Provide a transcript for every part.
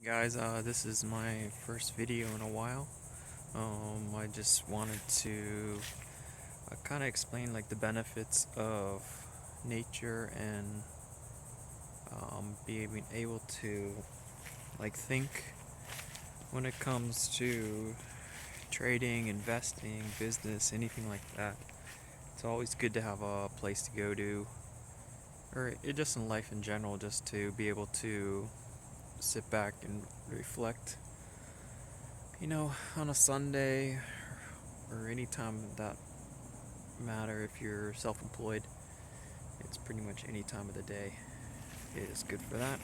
Guys, this is my first video in a while. I just wanted to kind of explain like the benefits of nature and being able to like think when it comes to trading, investing, business, anything like that. It's always good to have a place to go to, or just in life in general, just to be able to sit back and reflect, on a Sunday or any time of that matter. If you're self-employed, it's pretty much any time of the day is good for that.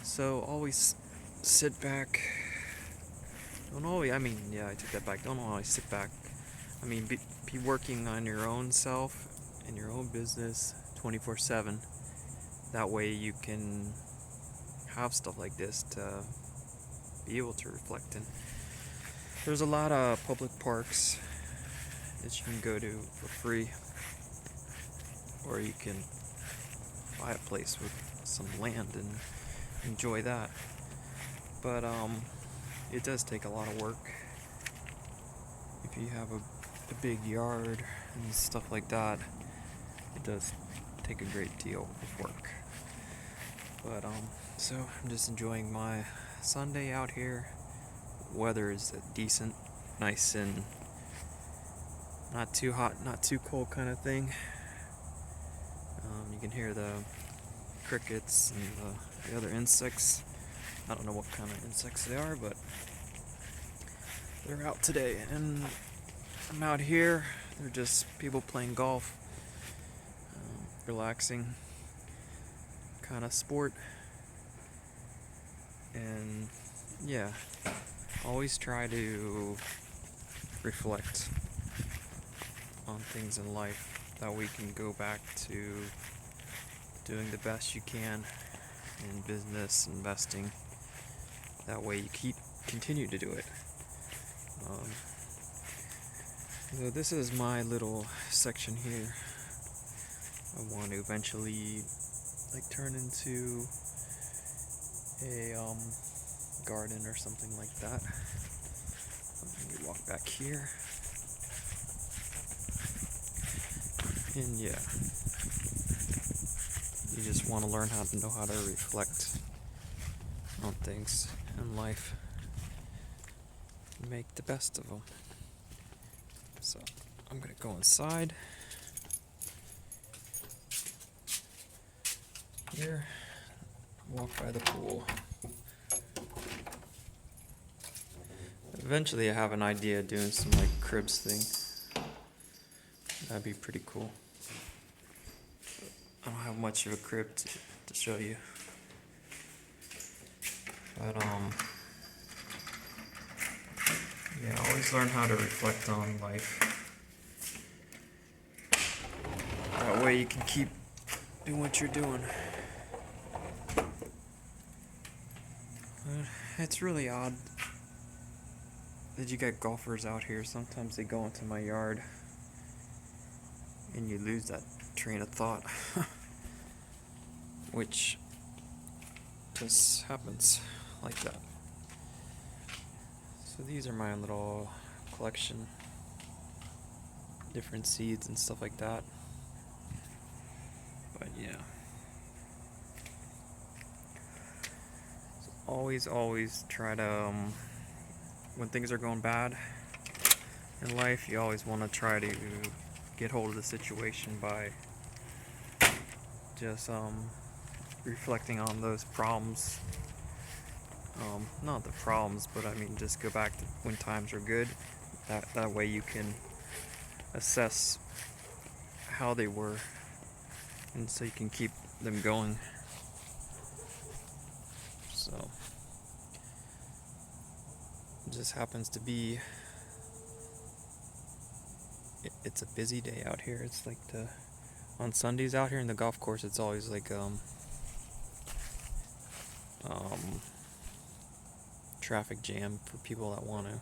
So always sit back. Don't always, I take that back. Don't always sit back. Be working on your own self and your own business 24/7. That way you can have stuff like this to be able to reflect in. There's a lot of public parks that you can go to for free, or you can buy a place with some land and enjoy that. But it does take a lot of work. If you have a big yard and stuff like that, it does take a great deal of work. But so I'm just enjoying my Sunday out here. Weather is decent, nice and not too hot, not too cold kind of thing. You can hear the crickets and the other insects. I don't know what kind of insects they are, but they're out today. And I'm out here. They're just people playing golf, relaxing kind of sport. And yeah, always try to reflect on things in life. That we can go back to doing the best you can in business, investing. That way you continue to do it. So this is my little section here. I want to eventually turn into a garden or something like that. Let me walk back here. And yeah, you just want to learn how to reflect on things in life and make the best of them. So I'm gonna go inside here, walk by the pool. Eventually I have an idea of doing some cribs thing. That'd be pretty cool. I don't have much of a crib to show you. But yeah, always learn how to reflect on life. That way you can keep doing what you're doing. It's really odd that you get golfers out here. Sometimes they go into my yard and you lose that train of thought. Which just happens like that. So these are my little collection, different seeds and stuff like that. But yeah, so always try to when things are going bad in life, you always want to try to get hold of the situation by just reflecting on those problems. Not the problems, but just go back to when times are good. That way you can assess how they were, and so you can keep them going. So it just happens to be it's a busy day out here. It's on Sundays out here in the golf course, it's always traffic jam for people that want to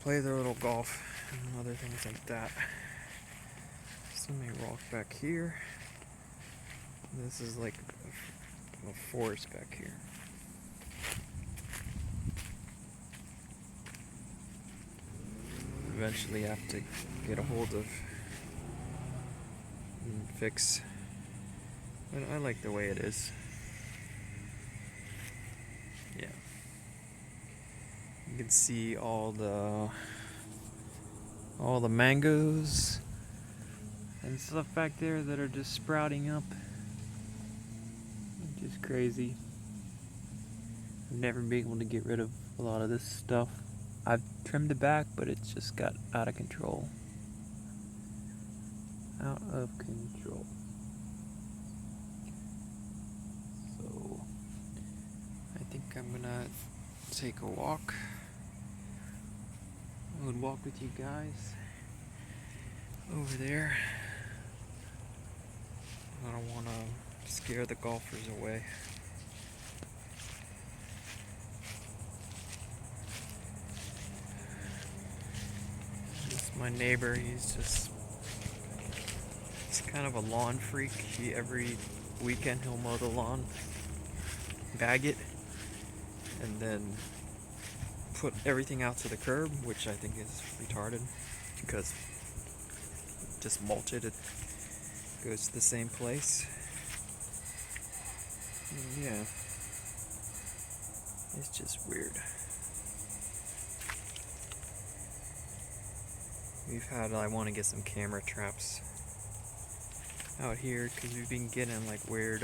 play their little golf and other things like that. So let me walk back here. This is a forest back here. Eventually have to get a hold of and fix. But I like the way it is. Yeah. You can see all the mangoes and stuff back there that are just sprouting up. Just crazy. I've never been able to get rid of a lot of this stuff. I've trimmed it back, but it's just got out of control. Out of control. So, I think I'm gonna take a walk. I would walk with you guys over there. I don't want to scare the golfers away. My neighbor, he's kind of a lawn freak. Every weekend he'll mow the lawn, bag it, and then put everything out to the curb, which I think is retarded because just mulch it, it goes to the same place. And yeah, it's just weird. I want to get some camera traps out here because we've been getting like weird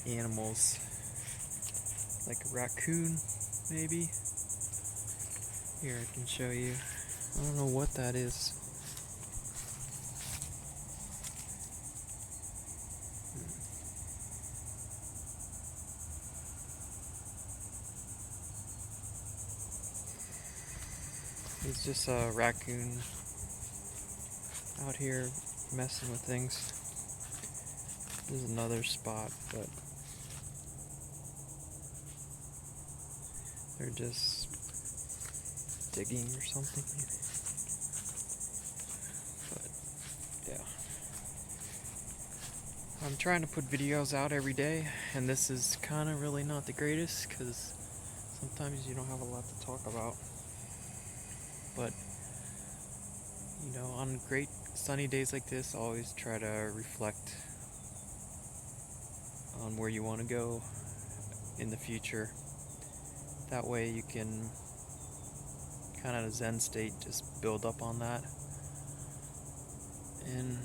animals, like a raccoon maybe. Here, I can show you. I don't know what that is. It's just a raccoon out here messing with things. There's another spot, but they're just digging or something. But yeah, I'm trying to put videos out every day, and this is kind of really not the greatest because sometimes you don't have a lot to talk about. But you know, on great sunny days like this, always try to reflect on where you want to go in the future. That way you can kind of Zen state, just build up on that, and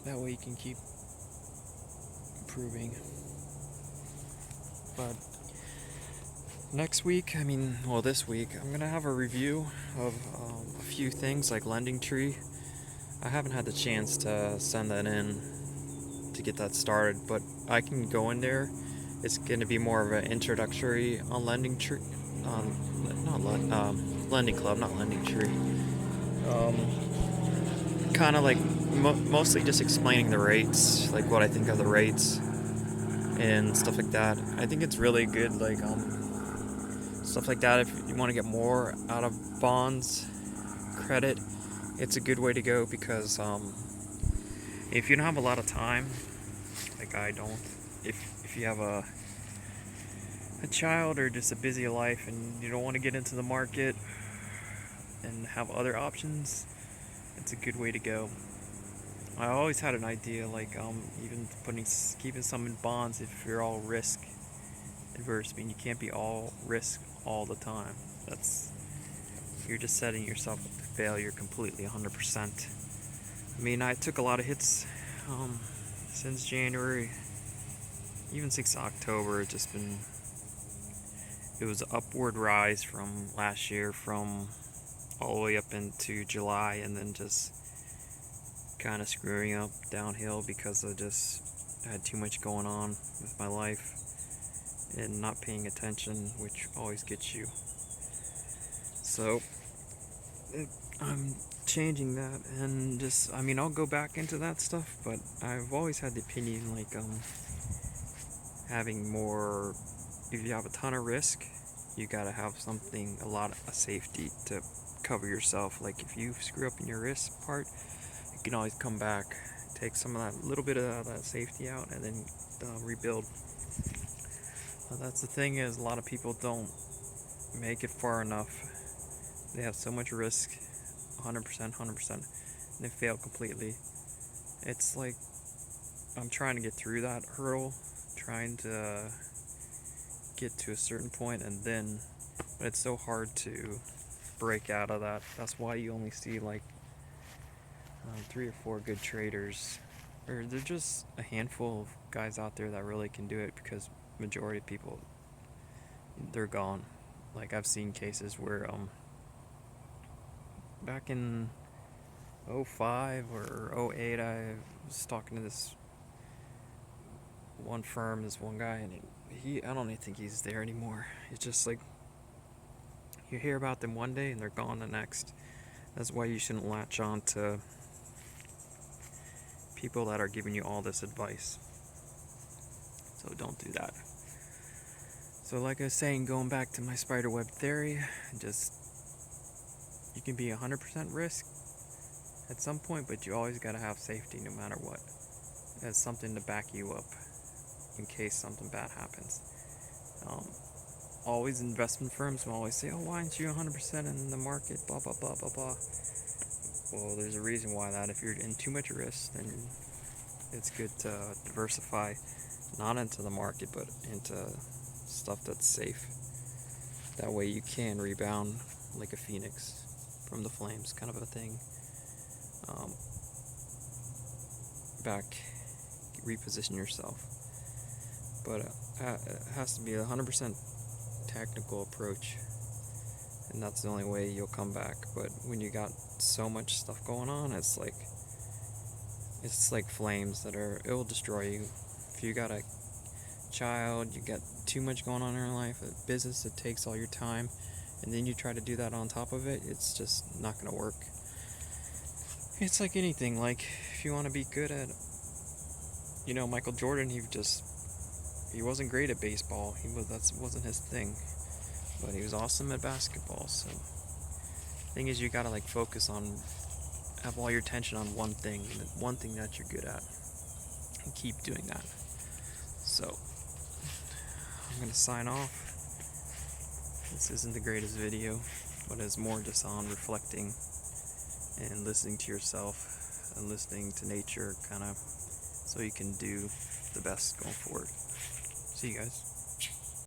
that way you can keep improving. But next week, this week, I'm gonna have a review of a few things like Lending Tree. I haven't had the chance to send that in to get that started, but I can go in there. It's gonna be more of an introductory on Lending Tree, Lending Club, not Lending Tree. Kind of like mostly just explaining the rates, like what I think of the rates and stuff like that. I think it's really good, like stuff like that. If you want to get more out of bonds, credit, it's a good way to go because if you don't have a lot of time, like I don't, if you have a child or just a busy life and you don't want to get into the market and have other options, it's a good way to go. I always had an idea like even keeping some in bonds if you're all risk adverse. You can't be all risk all the time. You're just setting yourself up to failure completely, 100%. I took a lot of hits since January, even since October. It was an upward rise from last year, from all the way up into July, and then just kind of screwing up downhill because I just had too much going on with my life and not paying attention, which always gets you. So I'm changing that, and I'll go back into that stuff, but I've always had the opinion like having more. If you have a ton of risk, you gotta have a lot of safety to cover yourself. Like if you screw up in your risk part, you can always come back, take some of that little bit of that safety out and then rebuild. That's the thing, is a lot of people don't make it far enough. They have so much risk, 100%, and they fail completely. It's like I'm trying to get through that hurdle, trying to get to a certain point, and then, but it's so hard to break out of that. That's why you only see like 3 or 4 good traders, or they're just a handful of guys out there that really can do it, because majority of people, they're gone. Like I've seen cases where back in 05 or 08, I was talking to this one firm, this one guy, and I don't even think he's there anymore. It's just like you hear about them one day and they're gone the next. That's why you shouldn't latch on to people that are giving you all this advice. So don't do that. So like I was saying, going back to my spiderweb theory, just, you can be 100% risk at some point, but you always gotta have safety no matter what. As something to back you up in case something bad happens. Always investment firms will always say, oh, why aren't you 100% in the market, blah, blah, blah, blah, blah. Well, there's a reason why that. If you're in too much risk, then it's good to diversify, not into the market, but into stuff that's safe. That way you can rebound like a phoenix from the flames, kind of a thing. Back, reposition yourself. But it has to be a 100% technical approach, and that's the only way you'll come back. But when you got so much stuff going on, it's like flames it will destroy you. If you got a child, you got too much going on in your life, a business that takes all your time, and then you try to do that on top of it, it's just not going to work. It's like anything. Like if you want to be good at, Michael Jordan, he wasn't great at baseball. That wasn't his thing, but he was awesome at basketball. So the thing is, you gotta focus on, have all your attention on one thing that you're good at, and keep doing that. So I'm gonna sign off. This isn't the greatest video, but it's more just on reflecting and listening to yourself and listening to nature, kind of, so you can do the best going forward. See you guys.